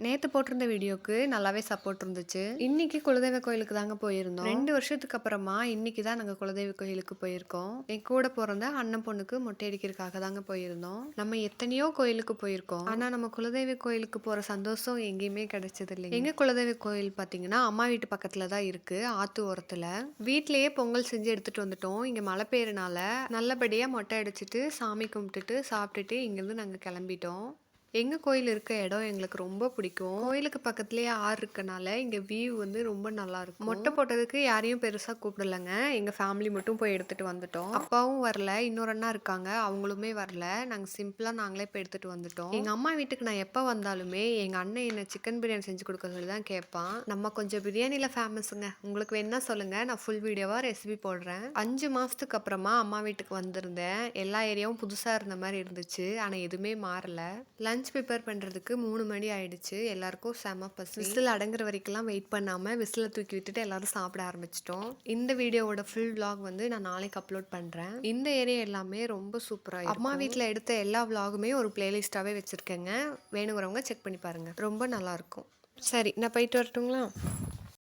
நேத்து போட்டிருந்த வீடியோக்கு நல்லாவே சப்போர்ட் இருந்துச்சு. இன்னைக்கு குலதெய்வ கோயிலுக்கு தாங்க போயிருந்தோம். 2 வருஷத்துக்கு அப்புறமா இன்னைக்கு தான் நாங்க குலதெய்வ கோயிலுக்கு போயிருக்கோம். என் கூட பொறந்த அண்ணன் பொண்ணுக்கு மொட்டை அடிக்கிறதுக்காக தாங்க போயிருந்தோம். நம்ம எத்தனையோ கோயிலுக்கு போயிருக்கோம். ஆனா நம்ம குலதெய்வ கோயிலுக்கு போற சந்தோஷம் எங்கேயுமே கிடைச்சது இல்லைங்க. எங்க குலதெய்வ கோயில் பாத்தீங்கன்னா அம்மா வீட்டு பக்கத்துல தான் இருக்கு, ஆத்து ஓரத்துல. வீட்லயே பொங்கல் செஞ்சு எடுத்துட்டு வந்துட்டோம். இங்க மழை பெய்யறனால நல்லபடியா மொட்டை அடிச்சிட்டு சாமி கும்பிட்டுட்டு சாப்பிட்டுட்டு இங்கிருந்து நாங்க கிளம்பிட்டோம். எங்க கோயில் இருக்க இடம் எங்களுக்கு ரொம்ப பிடிக்கும். கோயிலுக்கு பக்கத்துலயே ஆறு இருக்கனால இங்க வியூ வந்து ரொம்ப நல்லா இருக்கும். மொட்டை போட்டதுக்கு யாரையும் பெருசா கூப்பிடலங்க. எங்க ஃபேமிலி மட்டும் போய் எடுத்துட்டு வந்துட்டோம். அப்பாவும் வரல, இன்னொரு அண்ணா இருக்காங்க, அவங்களுமே வரல. நாங்க சிம்பிளா நாங்களே போய் எடுத்துட்டு வந்துட்டோம். எங்க அம்மா வீட்டுக்கு நான் எப்ப வந்தாலுமே எங்க அண்ணன் என்ன சிக்கன் பிரியாணி செஞ்சு கொடுக்க சொல்லி தான் கேட்பான். நம்ம கொஞ்சம் பிரியாணில ஃபேமஸுங்க. உங்களுக்கு வேணா சொல்லுங்க, நான் ஃபுல் வீடியோவா ரெசிபி போடுறேன். 5 மாசத்துக்கு அப்புறமா அம்மா வீட்டுக்கு வந்திருந்தேன். எல்லா ஏரியாவும் புதுசா இருந்த மாதிரி இருந்துச்சு, ஆனா எதுவுமே மாறல. லஞ்ச் ப்ரிப்பேர் பண்ணுறதுக்கு 3 மணி ஆயிடுச்சு. எல்லாருக்கும் செம பசி. விசில் அடங்குற வரைக்கும்லாம் வெயிட் பண்ணாமல் விசிலை தூக்கி விட்டுட்டு எல்லாரும் சாப்பிட ஆரம்பிச்சிட்டோம். இந்த வீடியோவோட ஃபுல் விளாக் வந்து நான் நாளைக்கு அப்லோட் பண்ணுறேன். இந்த ஏரியா எல்லாமே ரொம்ப சூப்பராக. அம்மா வீட்டில் எடுத்த எல்லா விளாகுமே ஒரு பிளேலிஸ்ட்டாகவே வச்சுருக்கேங்க. வேணுங்கிறவங்க செக் பண்ணி பாருங்கள், ரொம்ப நல்லாயிருக்கும். சரி, நான் போயிட்டு வரட்டுங்களா?